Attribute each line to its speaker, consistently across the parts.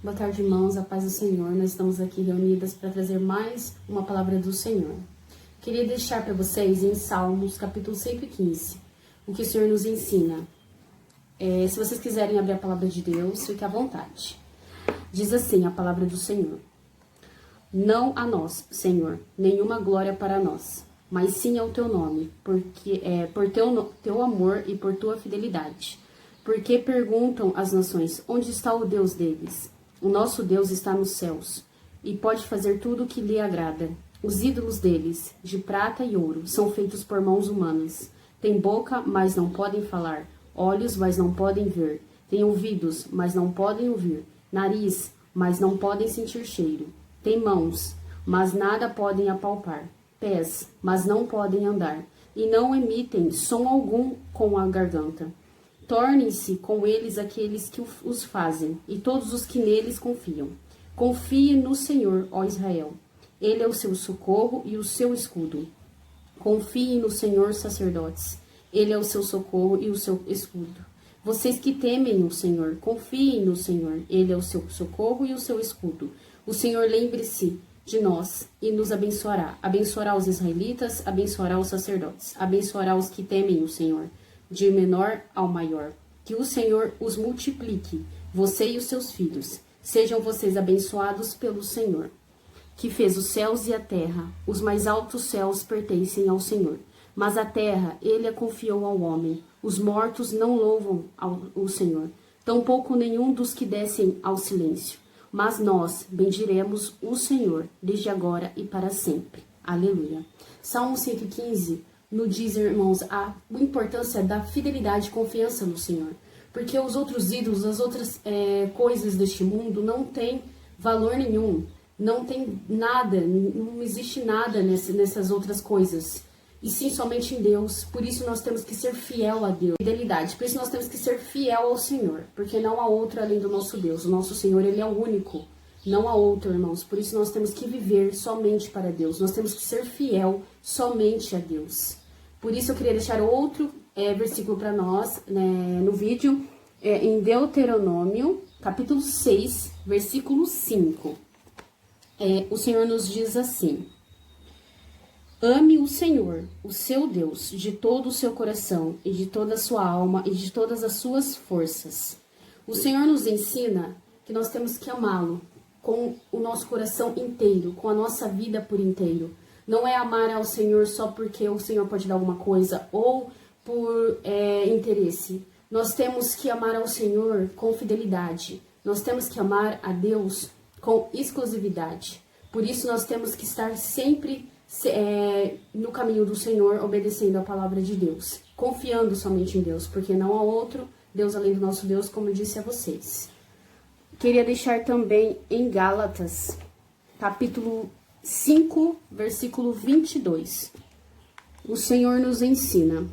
Speaker 1: Boa tarde, irmãos, a paz do Senhor. Nós estamos aqui reunidas para trazer mais uma palavra do Senhor. Queria deixar para vocês em Salmos, capítulo 115, o que o Senhor nos ensina. Se vocês quiserem abrir a palavra de Deus, fique à vontade. Diz assim a palavra do Senhor: Não a nós, Senhor, nenhuma glória para nós, mas sim ao teu nome, porque por teu amor e por tua fidelidade. Porque perguntam as nações, onde está o Deus deles? O nosso Deus está nos céus, e pode fazer tudo o que lhe agrada. Os ídolos deles, de prata e ouro, são feitos por mãos humanas. Têm boca, mas não podem falar. Olhos, mas não podem ver. Têm ouvidos, mas não podem ouvir. Nariz, mas não podem sentir cheiro. Têm mãos, mas nada podem apalpar. Pés, mas não podem andar. E não emitem som algum com a garganta. Tornem-se com eles aqueles que os fazem, e todos os que neles confiam. Confie no Senhor, ó Israel. Ele é o seu socorro e o seu escudo. Confie no Senhor, sacerdotes. Ele é o seu socorro e o seu escudo. Vocês que temem o Senhor, confiem no Senhor. Ele é o seu socorro e o seu escudo. O Senhor lembre-se de nós e nos abençoará. Abençoará os israelitas, abençoará os sacerdotes, abençoará os que temem o Senhor, de menor ao maior. Que o Senhor os multiplique, você e os seus filhos. Sejam vocês abençoados pelo Senhor, que fez os céus e a terra. Os mais altos céus pertencem ao Senhor, mas a terra ele a confiou ao homem. Os mortos não louvam o Senhor, tampouco nenhum dos que descem ao silêncio. Mas nós bendiremos o Senhor, desde agora e para sempre. Aleluia. Salmo 115 nos diz, irmãos, a importância da fidelidade e confiança no Senhor. Porque os outros ídolos, as outras coisas deste mundo não têm valor nenhum. Não tem nada, não existe nada nessas outras coisas. E sim, somente em Deus. Por isso nós temos que ser fiel a Deus. Fidelidade. Por isso nós temos que ser fiel ao Senhor. Porque não há outro além do nosso Deus. O nosso Senhor, Ele é o único. Não há outro, irmãos. Por isso nós temos que viver somente para Deus. Nós temos que ser fiel somente a Deus. Por isso eu queria deixar outro versículo para nós, né, no vídeo. Em Deuteronômio, capítulo 6, versículo 5. O Senhor nos diz assim: Ame o Senhor, o seu Deus, de todo o seu coração, e de toda a sua alma, e de todas as suas forças. O Senhor nos ensina que nós temos que amá-lo com o nosso coração inteiro, com a nossa vida por inteiro. Não é amar ao Senhor só porque o Senhor pode dar alguma coisa, ou por interesse. Nós temos que amar ao Senhor com fidelidade. Nós temos que amar a Deus com exclusividade. Por isso nós temos que estar sempre no caminho do Senhor, obedecendo a palavra de Deus, confiando somente em Deus, porque não há outro Deus além do nosso Deus, como eu disse a vocês. Queria deixar também em Gálatas, capítulo 5, versículo 22. O Senhor nos ensina: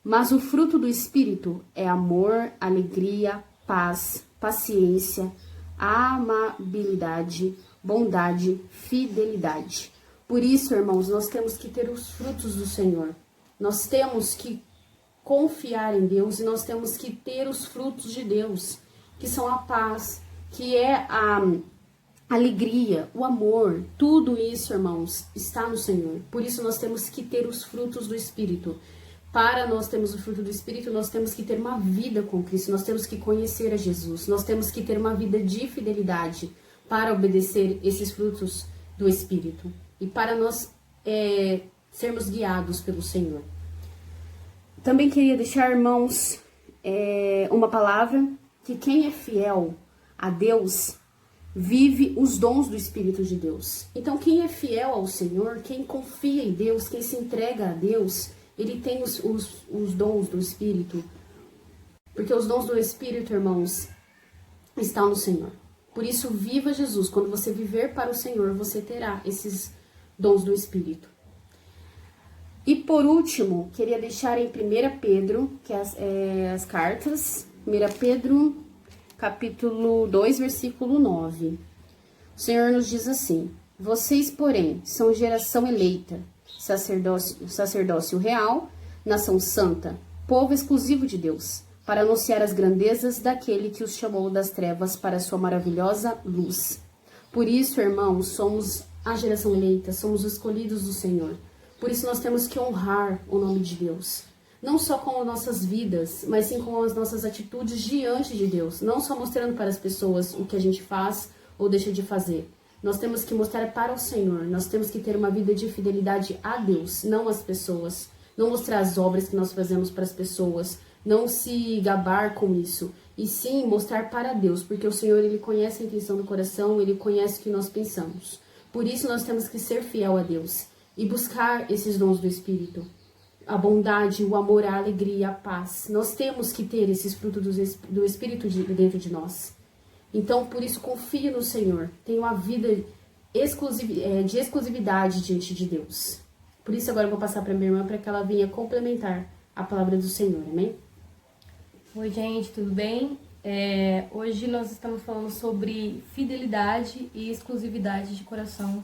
Speaker 1: Mas o fruto do Espírito é amor, alegria, paz, paciência, amabilidade, bondade, fidelidade. Por isso, irmãos, nós temos que ter os frutos do Senhor. Nós temos que confiar em Deus e nós temos que ter os frutos de Deus, que são a paz, que é a alegria, o amor. Tudo isso, irmãos, está no Senhor. Por isso nós temos que ter os frutos do Espírito. Para nós termos o fruto do Espírito, nós temos que ter uma vida com Cristo, nós temos que conhecer a Jesus, nós temos que ter uma vida de fidelidade para obedecer esses frutos do Espírito e para nós sermos guiados pelo Senhor. Também queria deixar, irmãos, uma palavra, que quem é fiel a Deus vive os dons do Espírito de Deus. Então, quem é fiel ao Senhor, quem confia em Deus, quem se entrega a Deus, ele tem os dons do Espírito. Porque os dons do Espírito, irmãos, estão no Senhor. Por isso, viva Jesus. Quando você viver para o Senhor, você terá esses dons do Espírito. E por último, queria deixar em 1 Pedro, que as cartas, 1 Pedro, capítulo 2, versículo 9. O Senhor nos diz assim: Vocês, porém, são geração eleita, sacerdócio real, nação santa, povo exclusivo de Deus, para anunciar as grandezas daquele que os chamou das trevas para a sua maravilhosa luz. Por isso, irmãos, somos a geração eleita, somos os escolhidos do Senhor. Por isso nós temos que honrar o nome de Deus. Não só com as nossas vidas, mas sim com as nossas atitudes diante de Deus. Não só mostrando para as pessoas o que a gente faz ou deixa de fazer. Nós temos que mostrar para o Senhor. Nós temos que ter uma vida de fidelidade a Deus, não às pessoas. Não mostrar as obras que nós fazemos para as pessoas. Não se gabar com isso. E sim mostrar para Deus. Porque o Senhor, Ele conhece a intenção do coração. Ele conhece o que nós pensamos. Por isso nós temos que ser fiel a Deus. E buscar esses dons do Espírito. A bondade, o amor, a alegria, a paz. Nós temos que ter esses frutos do Espírito dentro de nós. Então, por isso, confie no Senhor. Tenha uma vida de exclusividade diante de Deus. Por isso, agora eu vou passar para minha irmã para que ela venha complementar a palavra do Senhor. Amém?
Speaker 2: Oi, gente, tudo bem? Hoje nós estamos falando sobre fidelidade e exclusividade de coração,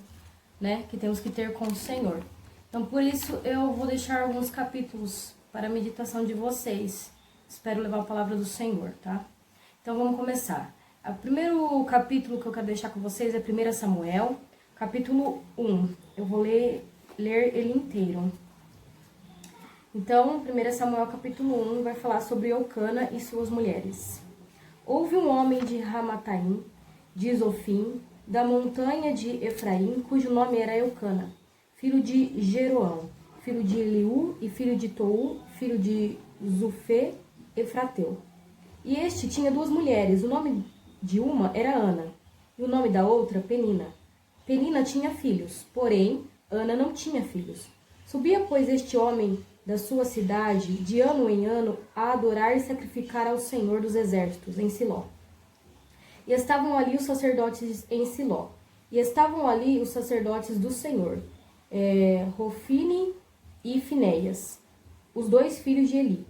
Speaker 2: né? Que temos que ter com o Senhor. Então, por isso, eu vou deixar alguns capítulos para a meditação de vocês. Espero levar a palavra do Senhor, tá? Então, vamos começar. O primeiro capítulo que eu quero deixar com vocês é 1 Samuel, capítulo 1. Eu vou ler ele inteiro. Então, 1 Samuel, capítulo 1, vai falar sobre Eucana e suas mulheres. Houve um homem de Ramataim, de Zofim, da montanha de Efraim, cujo nome era Eucana, filho de Jeroão, filho de Eliú e filho de Tou, filho de Zufê, Efrateu. E este tinha duas mulheres, o nome de uma era Ana, e o nome da outra, Penina. Penina tinha filhos, porém, Ana não tinha filhos. Subia, pois, este homem da sua cidade, de ano em ano, a adorar e sacrificar ao Senhor dos Exércitos, em Siló. E estavam ali os sacerdotes em Siló, e estavam ali os sacerdotes do Senhor, Rofine e Finéias, os dois filhos de Eli.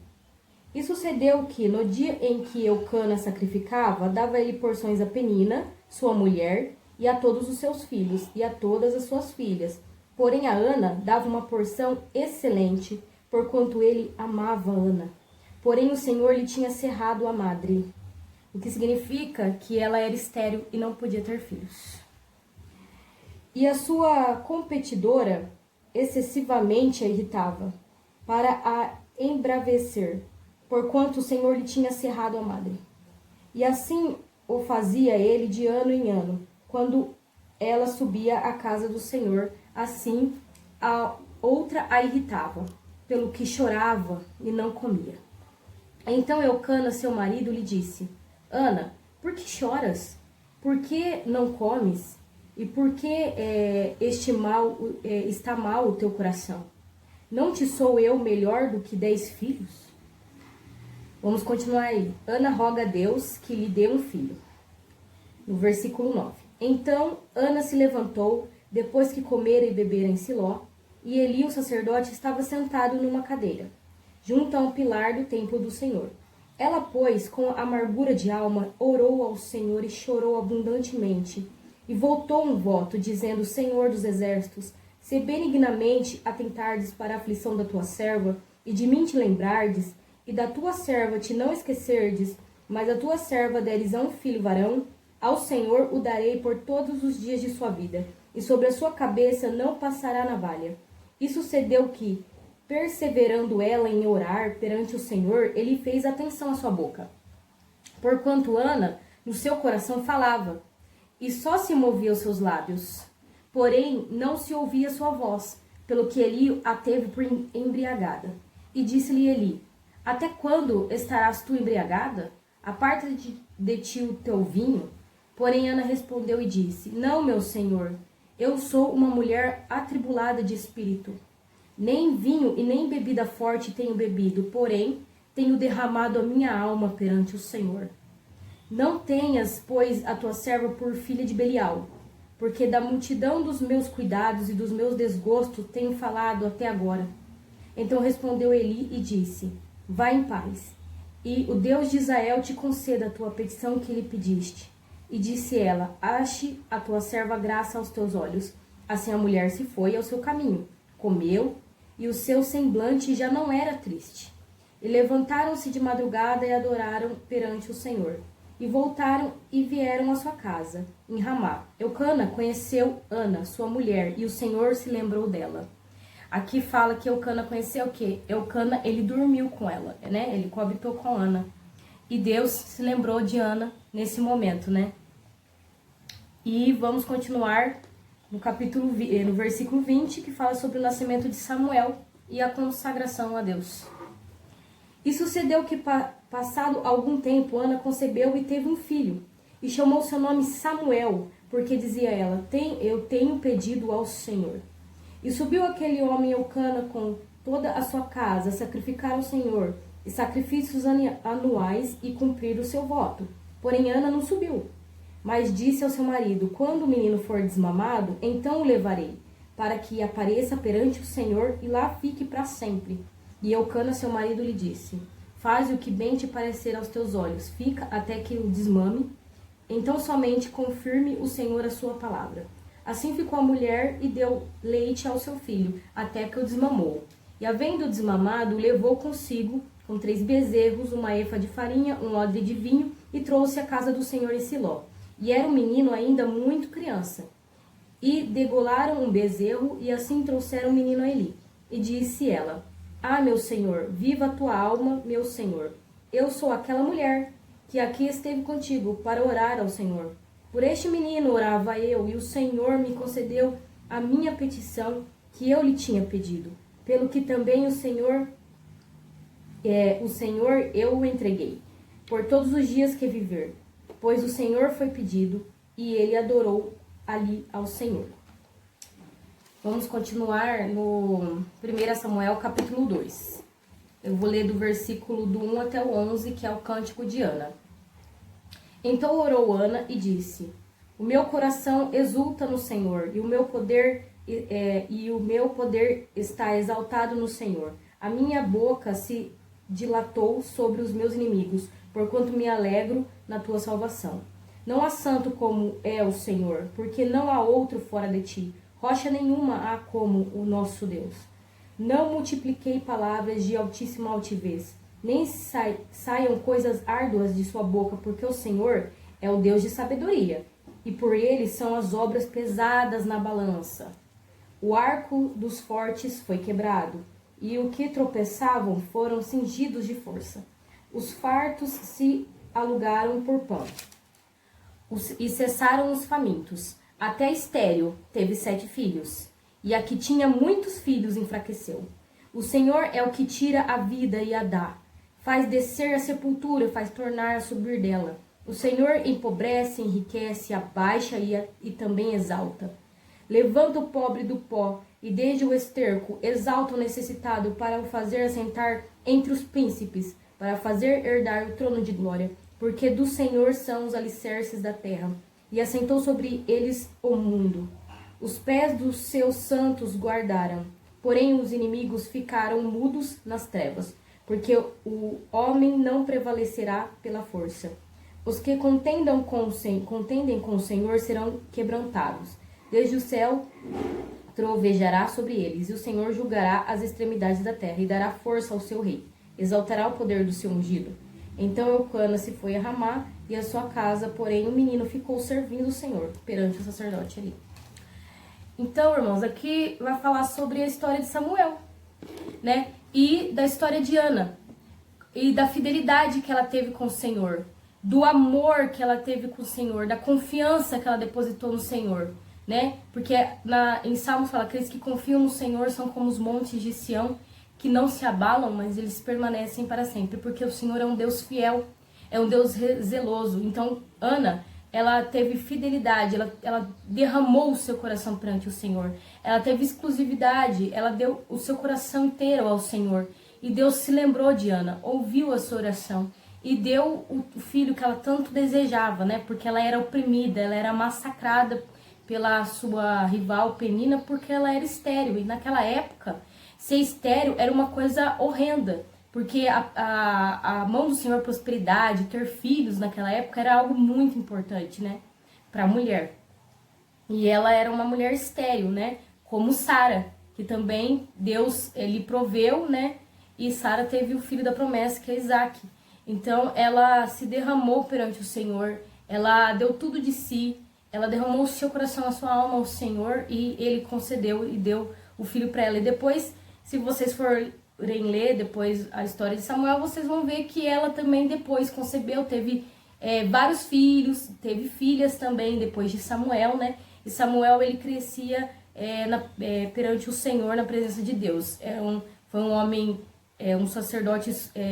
Speaker 2: E sucedeu que, no dia em que Eucana sacrificava, dava ele porções a Penina, sua mulher, e a todos os seus filhos, e a todas as suas filhas. Porém a Ana dava uma porção excelente, porquanto ele amava Ana. Porém o Senhor lhe tinha cerrado a madre, o que significa que ela era estéril e não podia ter filhos. E a sua competidora excessivamente a irritava, para a embravecer, porquanto o Senhor lhe tinha cerrado a madre. E assim o fazia ele de ano em ano, quando ela subia à casa do Senhor, assim a outra a irritava, pelo que chorava e não comia. Então Eucana, seu marido, lhe disse: Ana, por que choras? Por que não comes? E por que está mal o teu coração? Não te sou eu melhor do que 10 filhos? Vamos continuar aí. Ana roga a Deus que lhe dê um filho. No versículo 9. Então Ana se levantou, depois que comera e bebera em Siló, e Eli, o sacerdote, estava sentado numa cadeira, junto a um pilar do templo do Senhor. Ela, pois, com amargura de alma, orou ao Senhor e chorou abundantemente, e voltou um voto, dizendo: Senhor dos exércitos, se benignamente atentardes para a aflição da tua serva, e de mim te lembrardes, e da tua serva te não esquecerdes, mas a tua serva deres a um filho varão, ao Senhor o darei por todos os dias de sua vida, e sobre a sua cabeça não passará navalha. E sucedeu que, perseverando ela em orar perante o Senhor, ele fez atenção à sua boca. Porquanto Ana, no seu coração, falava, e só se movia os seus lábios. Porém, não se ouvia sua voz, pelo que Eli a teve por embriagada. E disse-lhe Eli: Até quando estarás tu embriagada? Aparta de ti o teu vinho. Porém Ana respondeu e disse: Não, meu senhor, eu sou uma mulher atribulada de espírito. Nem vinho e nem bebida forte tenho bebido, porém tenho derramado a minha alma perante o Senhor. Não tenhas, pois, a tua serva por filha de Belial, porque da multidão dos meus cuidados e dos meus desgostos tenho falado até agora. Então respondeu Eli e disse: Vai em paz, e o Deus de Israel te conceda a tua petição que lhe pediste. E disse ela: Ache a tua serva graça aos teus olhos. Assim a mulher se foi ao seu caminho, comeu, e o seu semblante já não era triste. E levantaram-se de madrugada e adoraram perante o Senhor. E voltaram e vieram à sua casa, em Ramá. Eucana conheceu Ana, sua mulher, e o Senhor se lembrou dela. Aqui fala que Eucana conheceu o quê? Eucana, ele dormiu com ela, né? Ele coabitou com Ana. E Deus se lembrou de Ana nesse momento, né? E vamos continuar no versículo 20, que fala sobre o nascimento de Samuel e a consagração a Deus. E sucedeu que, passado algum tempo, Ana concebeu e teve um filho, e chamou seu nome Samuel, porque dizia ela, eu tenho pedido ao Senhor. E subiu aquele homem Eucana com toda a sua casa, sacrificar ao Senhor, e sacrifícios anuais, e cumprir o seu voto. Porém Ana não subiu, mas disse ao seu marido, quando o menino for desmamado, então o levarei, para que apareça perante o Senhor, e lá fique para sempre. E Eucana, seu marido, lhe disse, faze o que bem te parecer aos teus olhos, fica até que o desmame, então somente confirme o Senhor a sua palavra. Assim ficou a mulher e deu leite ao seu filho, até que o desmamou. E havendo desmamado, levou consigo, com 3 bezerros, uma efa de farinha, um odre de vinho, e trouxe à casa do Senhor em Siló. E era um menino ainda muito criança. E degolaram um bezerro, e assim trouxeram o menino a Eli. E disse ela, ah, meu senhor, viva a tua alma, meu senhor. Eu sou aquela mulher que aqui esteve contigo para orar ao Senhor. Por este menino orava eu, e o Senhor me concedeu a minha petição que eu lhe tinha pedido. Pelo que também o Senhor eu o entreguei, por todos os dias que viver. Pois o Senhor foi pedido, e ele adorou ali ao Senhor. Vamos continuar no 1 Samuel, capítulo 2. Eu vou ler do versículo do 1 até o 11, que é o cântico de Ana. Então orou Ana e disse, o meu coração exulta no Senhor, e o meu poder está exaltado no Senhor. A minha boca se dilatou sobre os meus inimigos, porquanto me alegro na tua salvação. Não há santo como é o Senhor, porque não há outro fora de ti. Rocha nenhuma há como o nosso Deus. Não multipliquei palavras de altíssima altivez, nem saiam coisas árduas de sua boca, porque o Senhor é o Deus de sabedoria, e por ele são as obras pesadas na balança. O arco dos fortes foi quebrado, e o que tropeçavam foram cingidos de força. Os fartos se alugaram por pão, e cessaram os famintos. Até Estéril teve 7 filhos, e a que tinha muitos filhos enfraqueceu. O Senhor é o que tira a vida e a dá, faz descer a sepultura, faz tornar a subir dela. O Senhor empobrece, enriquece, abaixa e também exalta. Levanta o pobre do pó, e desde o esterco exalta o necessitado, para o fazer assentar entre os príncipes, para fazer herdar o trono de glória. Porque do Senhor são os alicerces da terra, e assentou sobre eles o mundo. Os pés dos seus santos guardaram, porém os inimigos ficaram mudos nas trevas, porque o homem não prevalecerá pela força. Os que contendem com o Senhor serão quebrantados. Desde o céu trovejará sobre eles, e o Senhor julgará as extremidades da terra, e dará força ao seu rei. Exaltará o poder do seu ungido. Então Eucana se foi a Ramá e a sua casa, porém o menino ficou servindo o Senhor perante o sacerdote ali. Então, irmãos, aqui vai falar sobre a história de Samuel, né? E da história de Ana, e da fidelidade que ela teve com o Senhor, do amor que ela teve com o Senhor, da confiança que ela depositou no Senhor, né? Porque em Salmos fala, aqueles que confiam no Senhor são como os montes de Sião, que não se abalam, mas eles permanecem para sempre, porque o Senhor é um Deus fiel, é um Deus zeloso. Então, Ana, ela teve fidelidade, ela derramou o seu coração perante o Senhor, ela teve exclusividade, ela deu o seu coração inteiro ao Senhor, e Deus se lembrou de Ana, ouviu a sua oração, e deu o filho que ela tanto desejava, né? Porque ela era oprimida, ela era massacrada pela sua rival Penina, porque ela era estéril, e naquela época ser estéril era uma coisa horrenda, porque a mão do Senhor, prosperidade, ter filhos naquela época era algo muito importante, né, para a mulher. E ela era uma mulher estéril, né, como Sara, que também Deus, ele proveu, né, e Sara teve o filho da promessa, que é Isaac. Então ela se derramou perante o Senhor, ela deu tudo de si, ela derramou o seu coração, a sua alma ao Senhor, e ele concedeu e deu o filho para ela. E depois, se vocês forem ler depois a história de Samuel, vocês vão ver que ela também depois concebeu, teve vários filhos, teve filhas também depois de Samuel, né? E Samuel, ele crescia perante o Senhor, na presença de Deus. Foi um homem, um sacerdote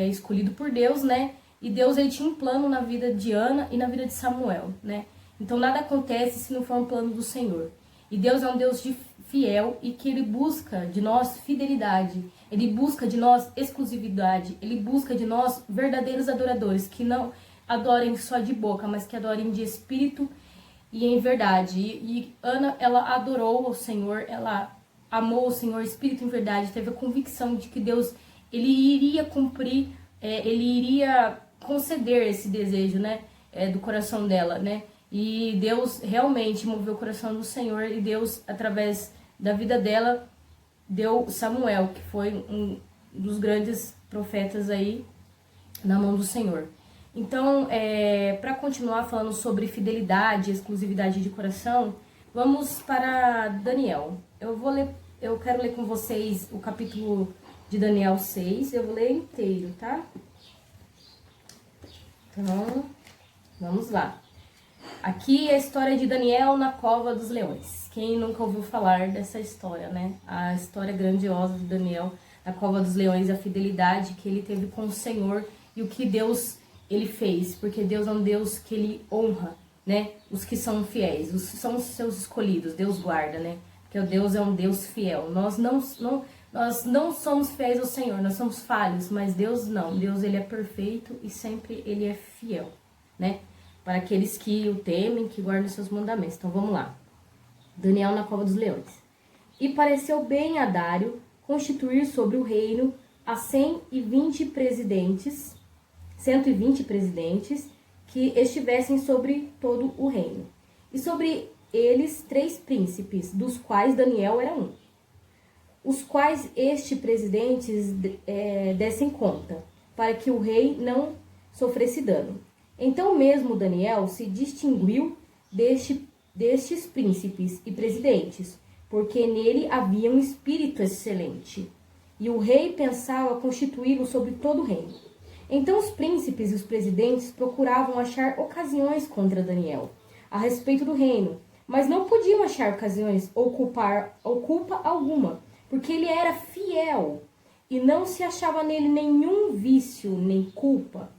Speaker 2: escolhido por Deus, né? E Deus, ele tinha um plano na vida de Ana e na vida de Samuel, né? Então nada acontece se não for um plano do Senhor. E Deus é um Deus fiel e que ele busca de nós fidelidade, ele busca de nós exclusividade, ele busca de nós verdadeiros adoradores, que não adorem só de boca, mas que adorem de espírito e em verdade. E Ana, ela adorou o Senhor, ela amou o Senhor, espírito em verdade, teve a convicção de que Deus, ele iria cumprir, ele iria conceder esse desejo, né, do coração dela, né? E Deus realmente moveu o coração do Senhor, e Deus, através da vida dela, deu Samuel, que foi um dos grandes profetas aí na mão do Senhor. Então, para continuar falando sobre fidelidade, exclusividade de coração, vamos para Daniel. Eu quero ler com vocês o capítulo de Daniel 6, eu vou ler inteiro, tá? Então, vamos lá. Aqui é a história de Daniel na cova dos leões. Quem nunca ouviu falar dessa história, né? A história grandiosa de Daniel na cova dos leões, a fidelidade que ele teve com o Senhor e o que Deus ele fez, porque Deus é um Deus que ele honra, né? Os que são fiéis, são os seus escolhidos, Deus guarda, né? Porque o Deus é um Deus fiel. Nós não somos fiéis ao Senhor, nós somos falhos, mas Deus não. Deus, ele é perfeito e sempre ele é fiel, né? Para aqueles que o temem, que guardam seus mandamentos. Então vamos lá. Daniel na cova dos leões. E pareceu bem a Dário constituir sobre o reino a 120 presidentes que estivessem sobre todo o reino. E sobre eles 3 príncipes, dos quais Daniel era um. Os quais presidentes dessem conta, para que o rei não sofresse dano. Então mesmo Daniel se distinguiu destes príncipes e presidentes, porque nele havia um espírito excelente, e o rei pensava constituí-lo sobre todo o reino. Então os príncipes e os presidentes procuravam achar ocasiões contra Daniel, a respeito do reino, mas não podiam achar ocasiões ou culpa alguma, porque ele era fiel, e não se achava nele nenhum vício nem culpa.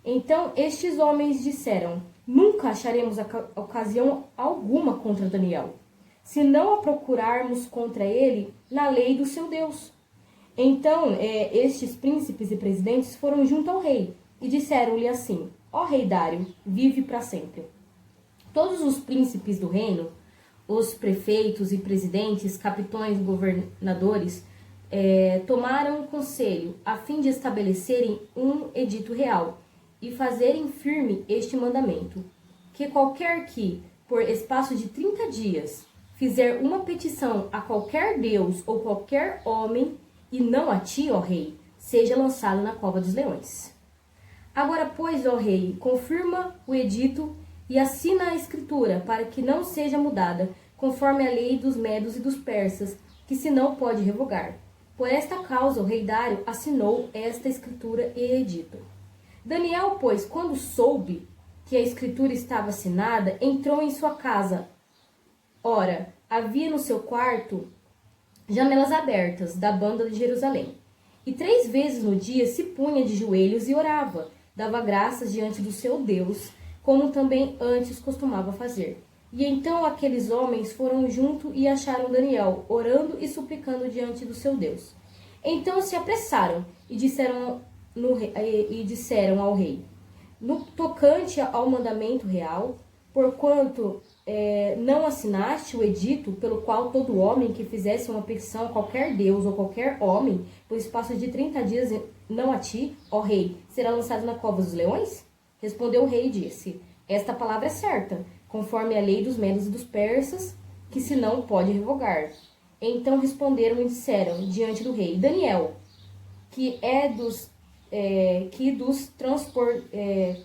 Speaker 2: Então estes homens disseram: nunca acharemos ocasião alguma contra Daniel, se não a procurarmos contra ele na lei do seu Deus. Então estes príncipes e presidentes foram junto ao rei e disseram-lhe assim: ó rei Dário, vive para sempre. Todos os príncipes do reino, os prefeitos e presidentes, capitães e governadores, tomaram conselho a fim de estabelecerem um edito real e fazerem firme este mandamento, que qualquer que, por espaço de 30 dias, fizer uma petição a qualquer deus ou qualquer homem, e não a ti, ó rei, seja lançado na cova dos leões. Agora, pois, ó rei, confirma o edito e assina a escritura, para que não seja mudada, conforme a lei dos medos e dos persas, que se não pode revogar. Por esta causa, o rei Dário assinou esta escritura e edito. Daniel, pois, quando soube que a escritura estava assinada, entrou em sua casa. Ora, havia no seu quarto janelas abertas da banda de Jerusalém. E 3 vezes no dia se punha de joelhos e orava, dava graças diante do seu Deus, como também antes costumava fazer. E então aqueles homens foram junto e acharam Daniel, orando e suplicando diante do seu Deus. Então se apressaram e disseram ao rei: no tocante ao mandamento real, porquanto não assinaste o edito pelo qual todo homem que fizesse uma petição a qualquer deus ou qualquer homem, por espaço de 30 dias, não a ti, ó rei, será lançado na cova dos leões? Respondeu o rei e disse: esta palavra é certa, conforme a lei dos medos e dos persas, que se não pode revogar. Então responderam e disseram diante do rei: Daniel, que dos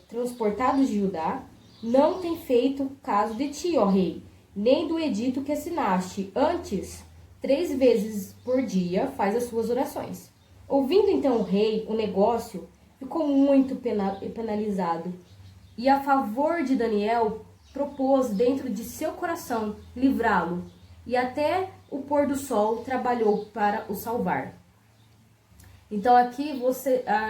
Speaker 2: transportados de Judá não tem feito caso de ti, ó rei, nem do edito que assinaste. Antes, 3 vezes por dia faz as suas orações. Ouvindo então o rei o negócio, ficou muito penalizado. E a favor de Daniel, propôs dentro de seu coração livrá-lo. E até o pôr do sol trabalhou para o salvar. Então aqui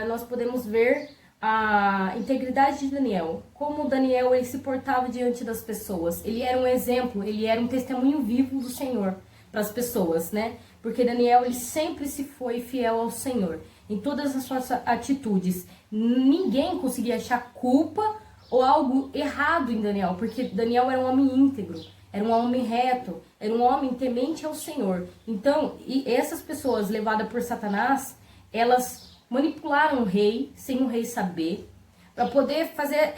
Speaker 2: nós podemos ver a integridade de Daniel. Como Daniel ele se portava diante das pessoas. Ele era um exemplo, ele era um testemunho vivo do Senhor para as pessoas, né? Porque Daniel ele sempre se foi fiel ao Senhor em todas as suas atitudes. Ninguém conseguia achar culpa ou algo errado em Daniel, porque Daniel era um homem íntegro, era um homem reto, era um homem temente ao Senhor. Então, e essas pessoas levadas por Satanás, elas manipularam o rei, sem o rei saber, para poder fazer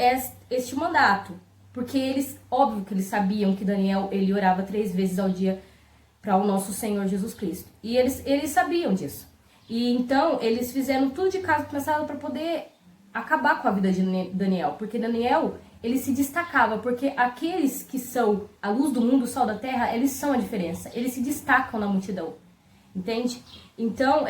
Speaker 2: este mandato. Porque eles, óbvio que eles sabiam que Daniel, ele orava 3 vezes ao dia para o nosso Senhor Jesus Cristo. E eles sabiam disso. E então, eles fizeram tudo de caso pensado para poder acabar com a vida de Daniel. Porque Daniel, ele se destacava, porque aqueles que são a luz do mundo, o sal da terra, eles são a diferença. Eles se destacam na multidão. Entende? Então,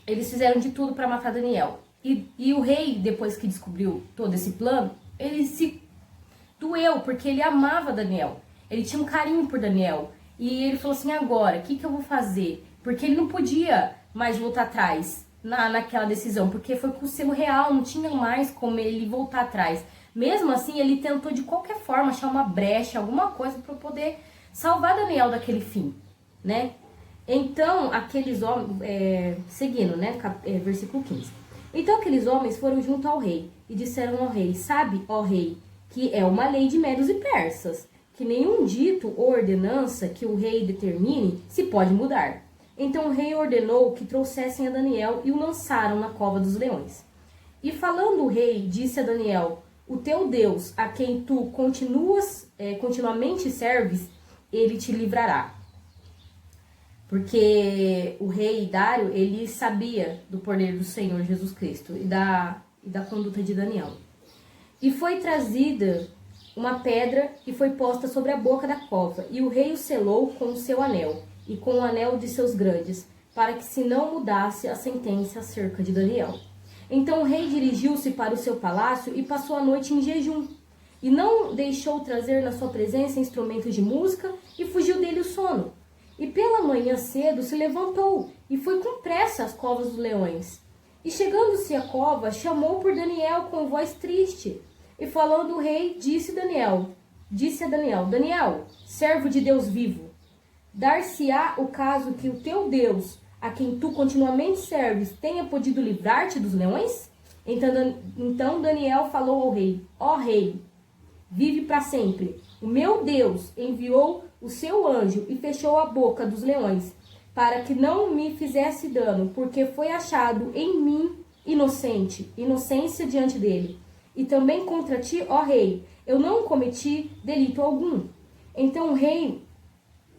Speaker 2: eles fizeram de tudo para matar Daniel. E o rei, depois que descobriu todo esse plano, ele se doeu, porque ele amava Daniel. Ele tinha um carinho por Daniel. E ele falou assim, agora, o que eu vou fazer? Porque ele não podia mais voltar atrás naquela decisão, porque foi com o selo real, não tinha mais como ele voltar atrás. Mesmo assim, ele tentou de qualquer forma achar uma brecha, alguma coisa para poder salvar Daniel daquele fim, né? Então, aqueles homens, seguindo, né, versículo 15. Então, aqueles homens foram junto ao rei e disseram ao rei, sabe, ó rei, que é uma lei de medos e persas, que nenhum dito ou ordenança que o rei determine se pode mudar. Então o rei ordenou que trouxessem a Daniel e o lançaram na cova dos leões. E falando o rei, disse a Daniel, o teu Deus, a quem tu continuamente serves, ele te livrará. Porque o rei Dário, ele sabia do poder do Senhor Jesus Cristo e da conduta de Daniel. E foi trazida uma pedra e foi posta sobre a boca da cova, e o rei o selou com o seu anel, e com o anel de seus grandes, para que se não mudasse a sentença acerca de Daniel. Então o rei dirigiu-se para o seu palácio e passou a noite em jejum, e não deixou trazer na sua presença instrumentos de música, e fugiu dele o sono. E pela manhã cedo se levantou, e foi com pressa às covas dos leões. E chegando-se à cova, chamou por Daniel com voz triste. E falando o rei, disse a Daniel, Daniel, servo de Deus vivo, dar-se-á o caso que o teu Deus, a quem tu continuamente serves, tenha podido livrar-te dos leões? Então Daniel falou ao rei, ó rei, vive para sempre. O meu Deus enviou o seu anjo e fechou a boca dos leões, para que não me fizesse dano, porque foi achado em mim inocência diante dele. E também contra ti, ó rei, eu não cometi delito algum. Então o rei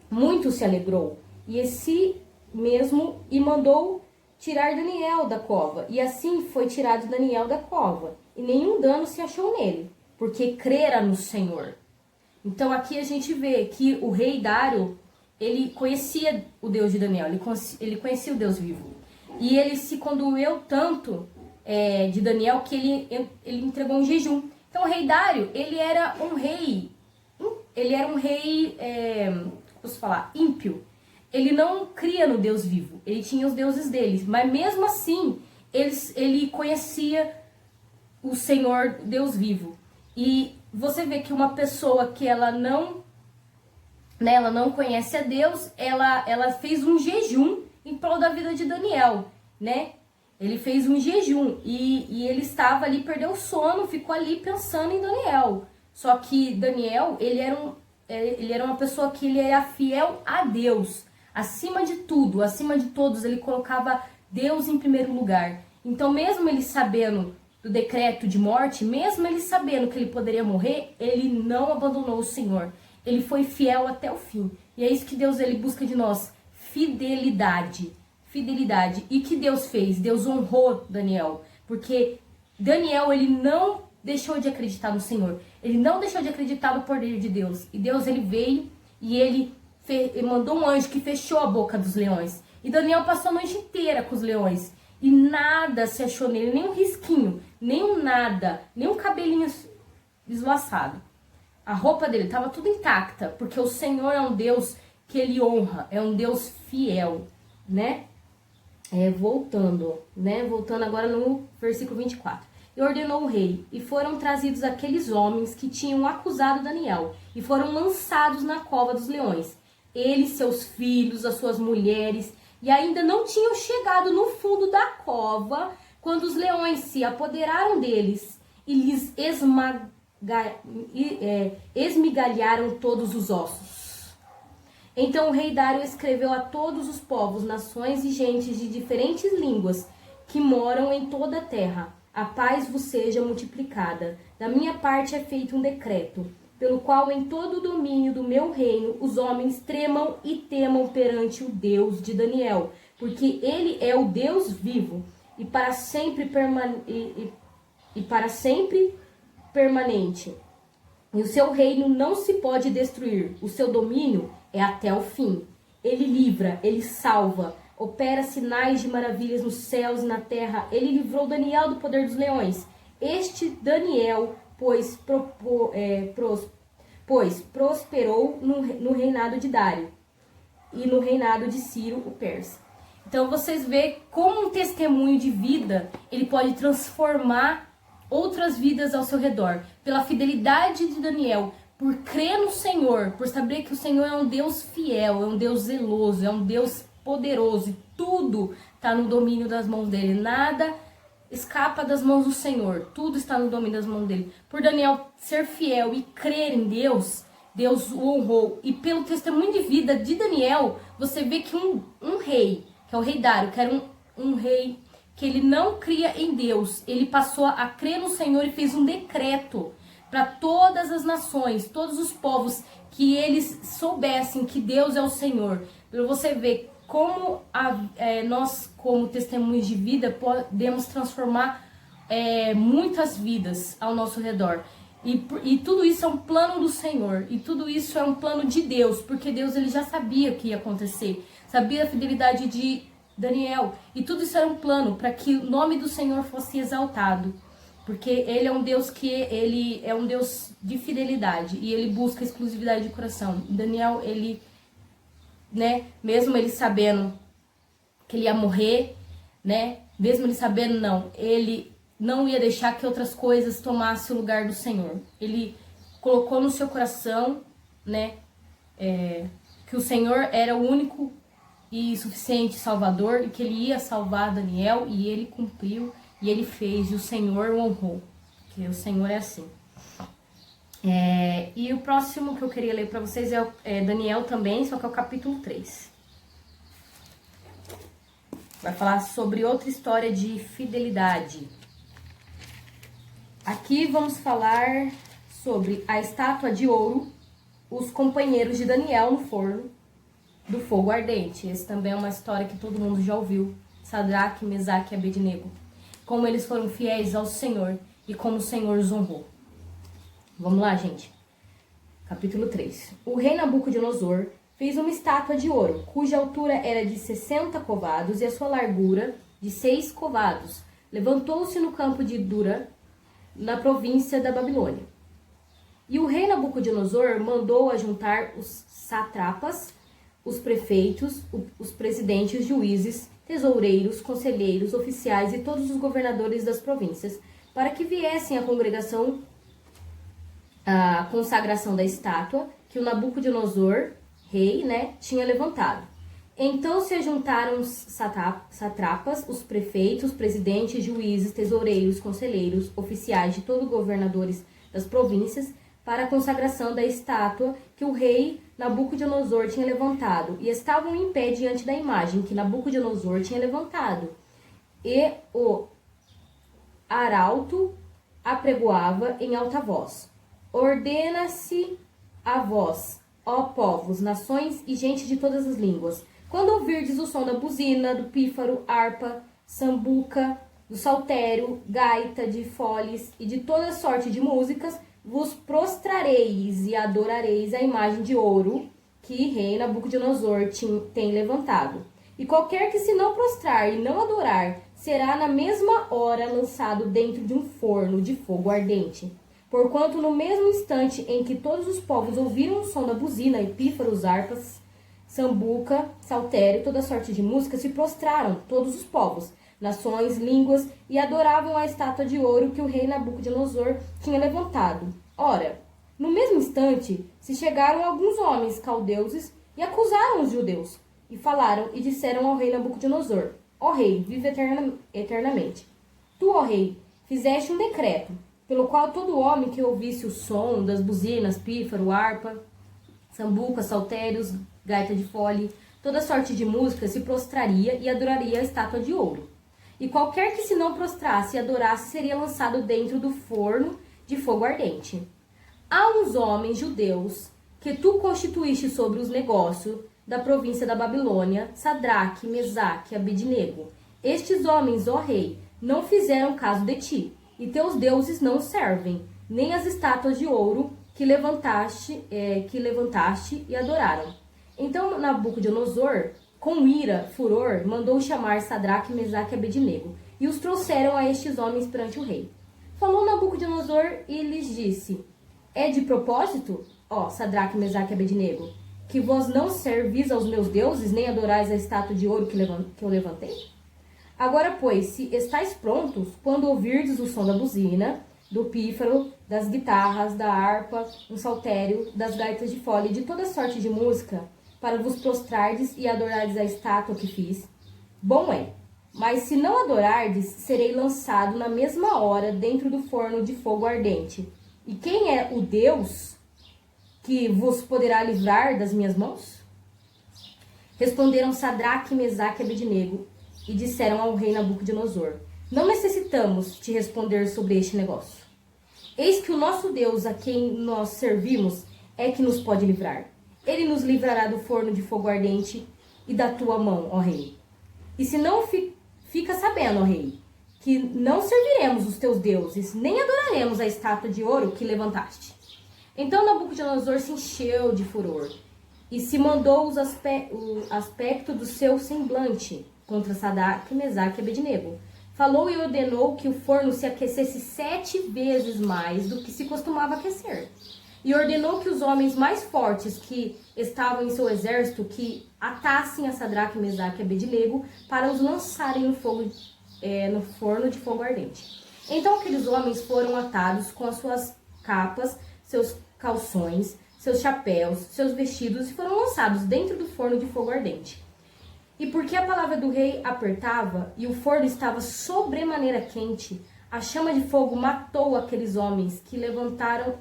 Speaker 2: muito se alegrou, e mandou tirar Daniel da cova. E assim foi tirado Daniel da cova, e nenhum dano se achou nele, porque crera no Senhor. Então aqui a gente vê que o rei Dário, ele conhecia o Deus de Daniel, ele conhecia o Deus vivo. E ele se condoeu tanto de Daniel que ele entregou um jejum. Então o rei Dário, ele era um rei, posso falar, ímpio. Ele não cria no Deus vivo, ele tinha os deuses dele, mas mesmo assim ele conhecia o Senhor Deus vivo. E você vê que uma pessoa que ela não conhece a Deus, ela fez um jejum em prol da vida de Daniel, né? Ele fez um jejum e ele estava ali, perdeu o sono, ficou ali pensando em Daniel. Só que Daniel, ele era uma pessoa que ele era fiel a Deus. Acima de tudo, acima de todos, ele colocava Deus em primeiro lugar. Então, mesmo ele sabendo do decreto de morte, mesmo ele sabendo que ele poderia morrer, ele não abandonou o Senhor. Ele foi fiel até o fim. E é isso que Deus ele busca de nós, fidelidade. fidelidade. E que Deus fez? Deus honrou Daniel, porque Daniel, ele não deixou de acreditar no Senhor. Ele não deixou de acreditar no poder de Deus. E Deus, ele veio e ele mandou um anjo que fechou a boca dos leões. E Daniel passou a noite inteira com os leões. E nada se achou nele, nem um risquinho, nem um nada, nem um cabelinho esvoaçado. A roupa dele estava tudo intacta, porque o Senhor é um Deus que ele honra, é um Deus fiel, né? Voltando agora no versículo 24. E ordenou o rei, e foram trazidos aqueles homens que tinham acusado Daniel, e foram lançados na cova dos leões. Ele, seus filhos, as suas mulheres, e ainda não tinham chegado no fundo da cova, quando os leões se apoderaram deles e lhes esmigalharam todos os ossos. Então o rei Dário escreveu a todos os povos, nações e gentes de diferentes línguas que moram em toda a terra: a paz vos seja multiplicada. Da minha parte é feito um decreto, pelo qual em todo o domínio do meu reino os homens tremam e temam perante o Deus de Daniel, porque ele é o Deus vivo e para sempre permanente. E o seu reino não se pode destruir, o seu domínio é até o fim. Ele livra, ele salva, opera sinais de maravilhas nos céus e na terra. Ele livrou Daniel do poder dos leões. Este Daniel, pois prosperou no reinado de Dário e no reinado de Ciro, o persa. Então vocês veem como um testemunho de vida, ele pode transformar outras vidas ao seu redor. Pela fidelidade de Daniel, por crer no Senhor, por saber que o Senhor é um Deus fiel, é um Deus zeloso, é um Deus poderoso, e tudo está no domínio das mãos dele. Nada escapa das mãos do Senhor, tudo está no domínio das mãos dele. Por Daniel ser fiel e crer em Deus, Deus o honrou. E pelo testemunho de vida de Daniel, você vê que um rei, que é o rei Dário, que era um rei que ele não cria em Deus, ele passou a crer no Senhor e fez um decreto para todas as nações, todos os povos, que eles soubessem que Deus é o Senhor. Para você ver como nós, como testemunhos de vida, podemos transformar muitas vidas ao nosso redor. E tudo isso é um plano do Senhor, e tudo isso é um plano de Deus, porque Deus, ele já sabia o que ia acontecer, sabia a fidelidade de Daniel, e tudo isso era um plano para que o nome do Senhor fosse exaltado, porque ele é um Deus ele é um Deus de fidelidade, e ele busca exclusividade de coração. Daniel, ele, mesmo ele sabendo que ele ia morrer, mesmo ele sabendo ele não ia deixar que outras coisas tomassem o lugar do Senhor. Ele colocou no seu coração, que o Senhor era o único e suficiente Salvador, e que ele ia salvar Daniel, e ele cumpriu, e ele fez, e o Senhor o honrou, porque o Senhor é assim. E o próximo que eu queria ler para vocês é Daniel também, só que é o capítulo 3. Vai falar sobre outra história de fidelidade. Aqui vamos falar sobre a estátua de ouro, os companheiros de Daniel no forno do fogo ardente. Esse também é uma história que todo mundo já ouviu. Sadraque, Mesaque e Abednego. Como eles foram fiéis ao Senhor e como o Senhor os honrou. Vamos lá, gente. Capítulo 3. O rei Nabucodonosor fez uma estátua de ouro, cuja altura era de 60 covados e a sua largura de 6 covados. Levantou-se no campo de Dura, na província da Babilônia. E o rei Nabucodonosor mandou ajuntar os sátrapas, os prefeitos, os presidentes, juízes, tesoureiros, conselheiros, oficiais e todos os governadores das províncias, para que viessem à congregação a consagração da estátua que o Nabucodonosor, rei, tinha levantado. Então se ajuntaram os sátrapas, os prefeitos, presidentes, juízes, tesoureiros, conselheiros, oficiais de todos os governadores das províncias, para a consagração da estátua que o rei Nabucodonosor tinha levantado, e estavam em pé diante da imagem que Nabucodonosor tinha levantado. E o arauto apregoava em alta voz: ordena-se a vós, ó povos, nações e gente de todas as línguas, Quando ouvirdes o som da buzina, do pífaro, harpa, sambuca, do saltério, gaita, de foles e de toda sorte de músicas, vos prostrareis e adorareis a imagem de ouro que rei Nabucodonosor tem levantado. E qualquer que se não prostrar e não adorar, será na mesma hora lançado dentro de um forno de fogo ardente. Porquanto no mesmo instante em que todos os povos ouviram o som da buzina, e pífaros, harpas, sambuca, saltério, toda sorte de música, se prostraram todos os povos, nações, línguas, e adoravam a estátua de ouro que o rei Nabucodonosor tinha levantado. Ora, no mesmo instante, se chegaram alguns homens caldeuses e acusaram os judeus, e falaram e disseram ao rei Nabucodonosor: Ó rei, vive eternamente. Tu, ó rei, fizeste um decreto, pelo qual todo homem que ouvisse o som das buzinas, pífaro, harpa, sambuca, saltérios, gaita de fole, toda sorte de música, se prostraria e adoraria a estátua de ouro. E qualquer que se não prostrasse e adorasse seria lançado dentro do forno de fogo ardente. Há uns homens judeus que tu constituíste sobre os negócios da província da Babilônia, Sadraque, Mesaque e Abednego. Estes homens, ó rei, não fizeram caso de ti, e teus deuses não os servem, nem as estátuas de ouro que levantaste e adoraram. Então Nabucodonosor, com ira, furor, mandou chamar Sadraque, Mesaque e Abednego, e os trouxeram a estes homens perante o rei. Falou Nabucodonosor e lhes disse: É de propósito, ó Sadraque, Mesaque e Abednego, que vós não servis aos meus deuses, nem adorais a estátua de ouro que eu levantei? Agora, pois, se estáis prontos, quando ouvirdes o som da buzina, do pífaro, das guitarras, da harpa, do saltério, das gaitas de fole e de toda sorte de música, para vos prostrardes e adorardes a estátua que fiz, bom é. Mas se não adorardes, serei lançado na mesma hora dentro do forno de fogo ardente. E quem é o Deus que vos poderá livrar das minhas mãos? Responderam Sadraque, Mesaque e Abednego e disseram ao rei Nabucodonosor: Não necessitamos te responder sobre este negócio. Eis que o nosso Deus, a quem nós servimos, é que nos pode livrar. Ele nos livrará do forno de fogo ardente e da tua mão, ó rei. E se não fica sabendo, ó rei, que não serviremos os teus deuses, nem adoraremos a estátua de ouro que levantaste. Então Nabucodonosor se encheu de furor e se mandou o aspecto do seu semblante contra Sadraque, Mesaque e Abednego. Falou e ordenou que o forno se aquecesse 7 vezes mais do que se costumava aquecer. E ordenou que os homens mais fortes que estavam em seu exército que atassem a Sadraque, Mesaque e Abednego para os lançarem no forno de fogo ardente. Então aqueles homens foram atados com as suas capas, seus calções, seus chapéus, seus vestidos e foram lançados dentro do forno de fogo ardente. E porque a palavra do rei apertava e o forno estava sobremaneira quente, a chama de fogo matou aqueles homens que levantaram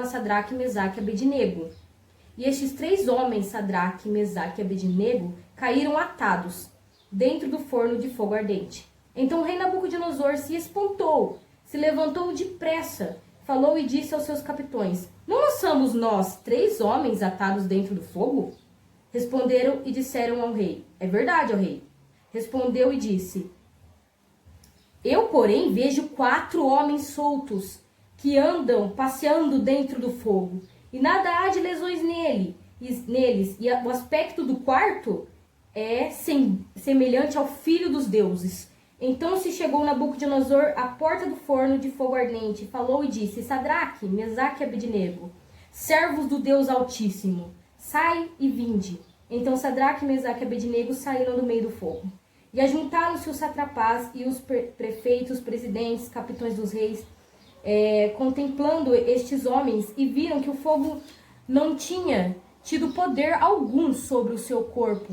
Speaker 2: a Sadraque, Mesaque e Abednego. E estes 3 homens, Sadraque, Mesaque e Abednego, caíram atados dentro do forno de fogo ardente. Então o rei Nabucodonosor se espantou, se levantou depressa, falou e disse aos seus capitões: Não lançamos nós 3 homens atados dentro do fogo? Responderam e disseram ao rei: É verdade, ó rei. Respondeu e disse: Eu, porém, vejo 4 homens soltos que andam passeando dentro do fogo, e nada há de lesões neles, e o aspecto do quarto é semelhante ao filho dos deuses. Então se chegou Nabucodonosor à porta do forno de fogo ardente, falou e disse: Sadraque, Mesaque e Abednego, servos do Deus Altíssimo, sai e vinde. Então Sadraque, Mesaque e Abednego saíram do meio do fogo. E ajuntaram-se os satrapás e os prefeitos, presidentes, capitães dos reis, contemplando estes homens, e viram que o fogo não tinha tido poder algum sobre o seu corpo.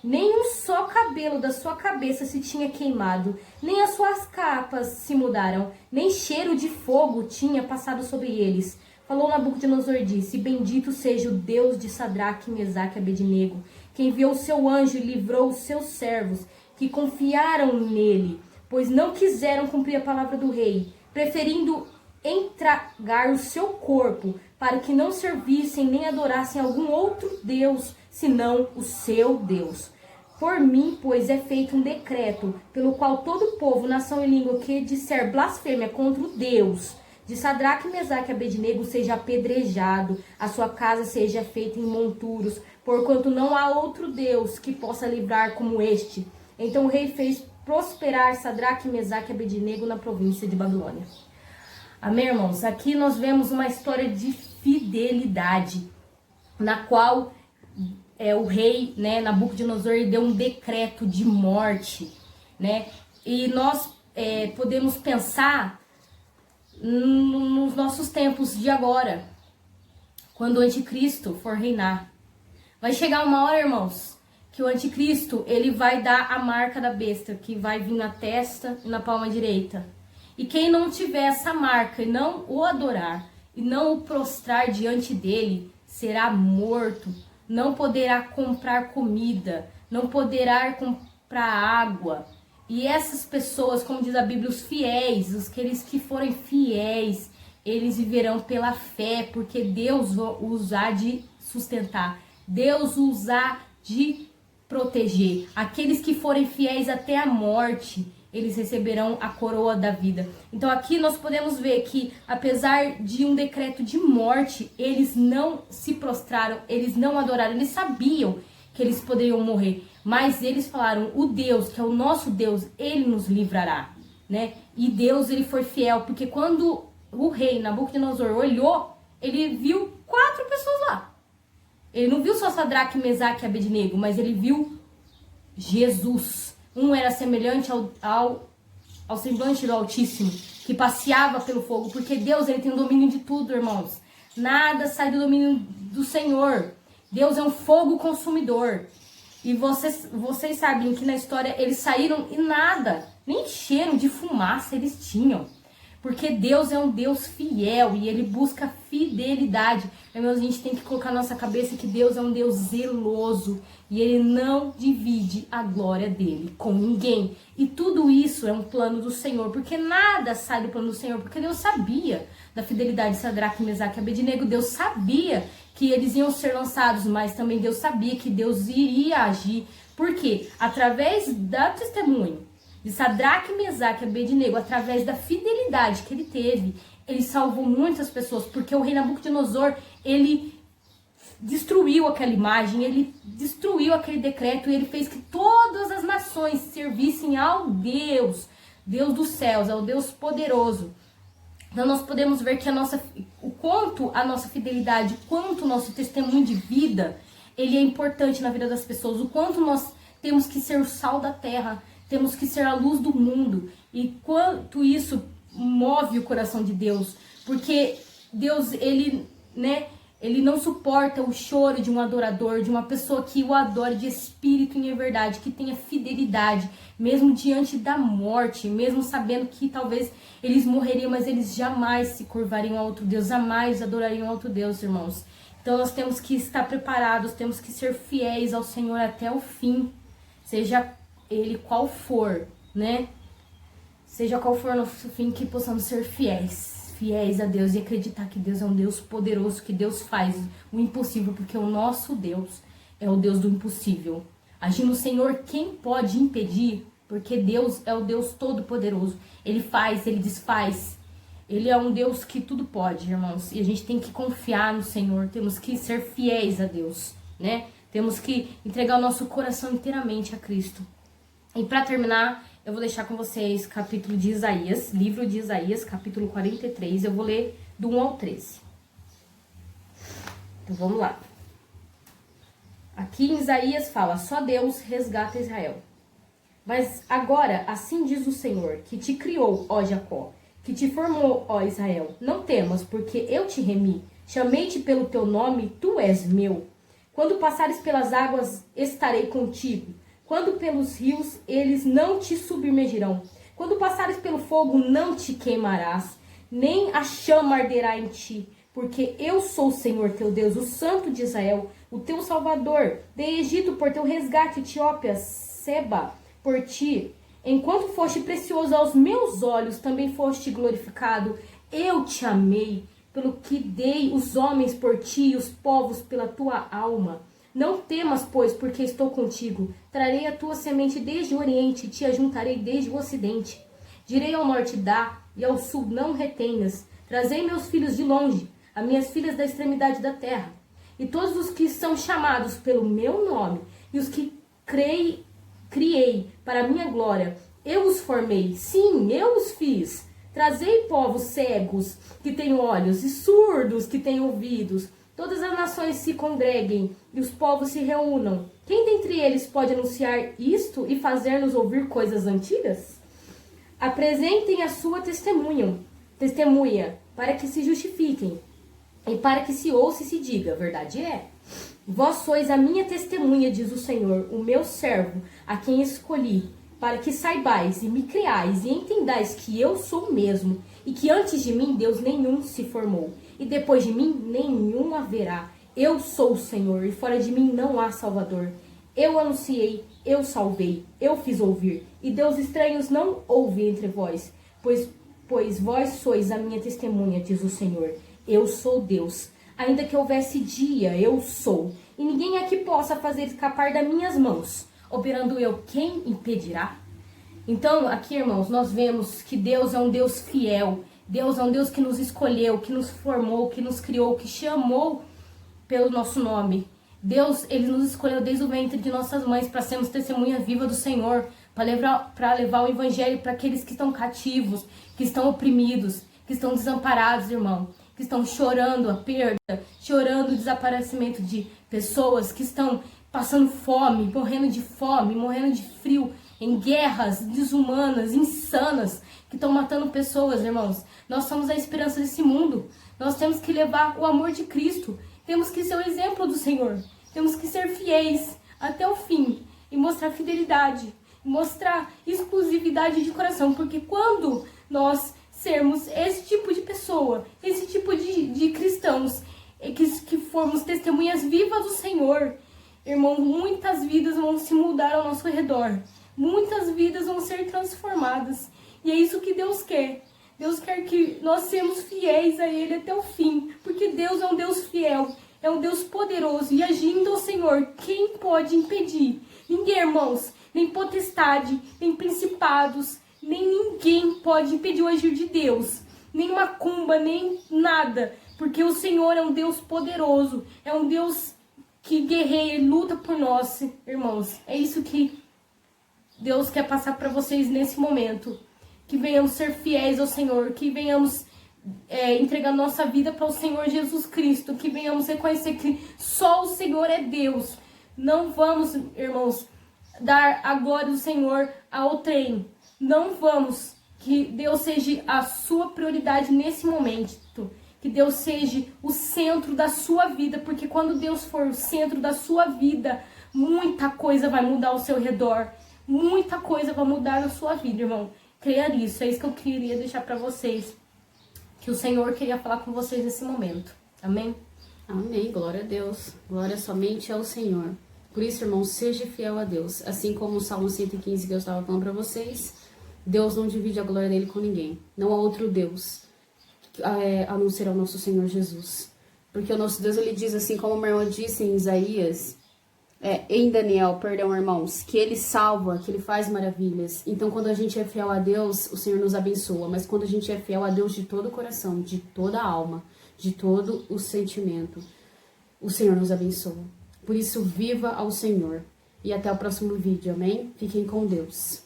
Speaker 2: Nem um só cabelo da sua cabeça se tinha queimado, nem as suas capas se mudaram, nem cheiro de fogo tinha passado sobre eles. Falou Nabucodonosor e disse: Bendito seja o Deus de Sadraque, Mesaque e Abednego, que enviou o seu anjo e livrou os seus servos, que confiaram nele, pois não quiseram cumprir a palavra do rei, preferindo entregar o seu corpo, para que não servissem nem adorassem algum outro Deus senão o seu Deus. Por mim, pois, é feito um decreto, pelo qual todo povo, nação e língua que disser blasfêmia contra o Deus de Sadraque, Mesaque e Abednego seja apedrejado, a sua casa seja feita em monturos, porquanto não há outro Deus que possa livrar como este. Então o rei fez prosperar Sadraque, Mesaque e Abednego na província de Babilônia. Amém, irmãos? Aqui nós vemos uma história de fidelidade, na qual o rei, né, Nabucodonosor, deu um decreto de morte, né? E nós podemos pensar nos nossos tempos de agora, quando o anticristo for reinar. Vai chegar uma hora, irmãos, que o anticristo, ele vai dar a marca da besta, que vai vir na testa e na palma direita. E quem não tiver essa marca e não o adorar, e não o prostrar diante dele, será morto, não poderá comprar comida, não poderá comprar água. E essas pessoas, como diz a Bíblia, os fiéis, aqueles que forem fiéis, eles viverão pela fé, porque Deus os há de sustentar, Deus os há de proteger. Aqueles que forem fiéis até a morte, eles receberão a coroa da vida. Então aqui nós podemos ver que, apesar de um decreto de morte, eles não se prostraram, eles não adoraram, eles sabiam que eles poderiam morrer, mas eles falaram, o Deus, que é o nosso Deus, ele nos livrará, né? E Deus, ele foi fiel, porque quando o rei Nabucodonosor olhou, ele viu 4 pessoas lá. Ele não viu só Sadraque, Mesaque e Abednego, mas ele viu Jesus. Um era semelhante ao semblante do Altíssimo, que passeava pelo fogo, porque Deus, ele tem o domínio de tudo, irmãos. Nada sai do domínio do Senhor. Deus é um fogo consumidor. E vocês sabem que na história eles saíram e nada, nem cheiro de fumaça eles tinham. Porque Deus é um Deus fiel e ele busca fidelidade. Irmãos, a gente tem que colocar na nossa cabeça que Deus é um Deus zeloso e ele não divide a glória dele com ninguém. E tudo isso é um plano do Senhor, porque nada sai do plano do Senhor, porque Deus sabia da fidelidade de Sadraque, Mesaque e Abednego. Deus sabia que eles iam ser lançados, mas também Deus sabia que Deus iria agir. Por quê? Através do testemunho de Sadraque, Mesaque e Abednego, através da fidelidade que ele teve, ele salvou muitas pessoas, porque o rei Nabucodonosor, ele destruiu aquela imagem, ele destruiu aquele decreto, e ele fez que todas as nações servissem ao Deus, Deus dos céus, ao Deus poderoso. Então nós podemos ver que o quanto a nossa fidelidade, o quanto o nosso testemunho de vida, ele é importante na vida das pessoas, o quanto nós temos que ser o sal da terra, temos que ser a luz do mundo, e quanto isso move o coração de Deus, porque Deus, ele não suporta o choro de um adorador, de uma pessoa que o adora de espírito e em verdade, que tenha fidelidade, mesmo diante da morte, mesmo sabendo que talvez eles morreriam, mas eles jamais se curvariam a outro Deus, jamais adorariam a outro Deus, irmãos. Então nós temos que estar preparados, temos que ser fiéis ao Senhor até o fim, seja ele qual for, né? Seja qual for o nosso fim, que possamos ser fiéis a Deus e acreditar que Deus é um Deus poderoso, que Deus faz o impossível, porque o nosso Deus é o Deus do impossível. Agindo o Senhor, quem pode impedir? Porque Deus é o Deus todo-poderoso. Ele faz, ele desfaz. Ele é um Deus que tudo pode, irmãos. E a gente tem que confiar no Senhor, temos que ser fiéis a Deus, né? Temos que entregar o nosso coração inteiramente a Cristo. E para terminar, eu vou deixar com vocês capítulo de Isaías, livro de Isaías, capítulo 43. Eu vou ler do 1 ao 13. Então vamos lá. Aqui em Isaías fala, só Deus resgata Israel. Mas agora, assim diz o Senhor, que te criou, ó Jacó, que te formou, ó Israel. Não temas, porque eu te remi. Chamei-te pelo teu nome, tu és meu. Quando passares pelas águas, estarei contigo. Quando pelos rios, eles não te submergirão. Quando passares pelo fogo, não te queimarás, nem a chama arderá em ti. Porque eu sou o Senhor teu Deus, o Santo de Israel, o teu Salvador. Dei Egito por teu resgate, Etiópia, Seba, por ti. Enquanto foste precioso aos meus olhos, também foste glorificado. Eu te amei, pelo que dei os homens por ti e os povos pela tua alma. Não temas, pois, porque estou contigo. Trarei a tua semente desde o oriente e te ajuntarei desde o ocidente. Direi ao norte, dá, e ao sul, não retenhas. Trazei meus filhos de longe, as minhas filhas da extremidade da terra. E todos os que são chamados pelo meu nome, e os que criei para a minha glória, eu os formei, sim, eu os fiz. Trazei povos cegos que têm olhos e surdos que têm ouvidos. Todas as nações se congreguem e os povos se reúnam. Quem dentre eles pode anunciar isto e fazer-nos ouvir coisas antigas? Apresentem a sua testemunha, para que se justifiquem e para que se ouça e se diga, verdade é. Vós sois a minha testemunha, diz o Senhor, o meu servo, a quem escolhi, para que saibais e me creais e entendais que eu sou mesmo, e que antes de mim Deus nenhum se formou, e depois de mim nenhum haverá. Eu sou o Senhor, e fora de mim não há Salvador. Eu anunciei, eu salvei, eu fiz ouvir, e Deus estranhos não houve entre vós, pois vós sois a minha testemunha, diz o Senhor. Eu sou Deus. Ainda que houvesse dia, eu sou, e ninguém aqui possa fazer escapar das minhas mãos. Operando eu, quem impedirá? Então, aqui, irmãos, nós vemos que Deus é um Deus fiel. Deus é um Deus que nos escolheu, que nos formou, que nos criou, que chamou pelo nosso nome. Deus, Ele nos escolheu desde o ventre de nossas mães para sermos testemunha viva do Senhor, para levar o Evangelho para aqueles que estão cativos, que estão oprimidos, que estão desamparados, irmão, que estão chorando a perda, chorando o desaparecimento de pessoas que estão passando fome, morrendo de frio, em guerras desumanas, insanas, que estão matando pessoas, irmãos. Nós somos a esperança desse mundo. Nós temos que levar o amor de Cristo. Temos que ser o exemplo do Senhor. Temos que ser fiéis até o fim e mostrar fidelidade, mostrar exclusividade de coração, porque quando nós sermos esse tipo de pessoa, esse tipo de cristãos, que formos testemunhas vivas do Senhor, irmão, muitas vidas vão se mudar ao nosso redor. Muitas vidas vão ser transformadas. E é isso que Deus quer. Deus quer que nós sejamos fiéis a Ele até o fim. Porque Deus é um Deus fiel. É um Deus poderoso. E agindo o Senhor, quem pode impedir? Ninguém, irmãos. Nem potestade, nem principados, nem ninguém pode impedir o agir de Deus. Nem macumba, nem nada. Porque o Senhor é um Deus poderoso. É um Deus que guerreia e luta por nós, irmãos. É isso que Deus quer passar para vocês nesse momento. Que venhamos ser fiéis ao Senhor. Que venhamos entregar nossa vida para o Senhor Jesus Cristo. Que venhamos reconhecer que só o Senhor é Deus. Não vamos, irmãos, dar a glória do Senhor ao trem. Não vamos. Que Deus seja a sua prioridade nesse momento. Que Deus seja o centro da sua vida, porque quando Deus for o centro da sua vida, muita coisa vai mudar ao seu redor. Muita coisa vai mudar na sua vida, irmão. Creia nisso, é isso que eu queria deixar para vocês. Que o Senhor queria falar com vocês nesse momento. Amém?
Speaker 1: Amém, glória a Deus. Glória somente ao Senhor. Por isso, irmão, seja fiel a Deus. Assim como o Salmo 115 que eu estava falando para vocês, Deus não divide a glória dele com ninguém. Não há outro Deus a não ser o nosso Senhor Jesus. Porque o nosso Deus, ele diz assim, como a irmã disse em Isaías, em Daniel, perdão, irmãos, que ele salva, que ele faz maravilhas. Então, quando a gente é fiel a Deus, o Senhor nos abençoa. Mas quando a gente é fiel a Deus de todo o coração, de toda a alma, de todo o sentimento, o Senhor nos abençoa. Por isso, viva ao Senhor. E até o próximo vídeo, amém? Fiquem com Deus.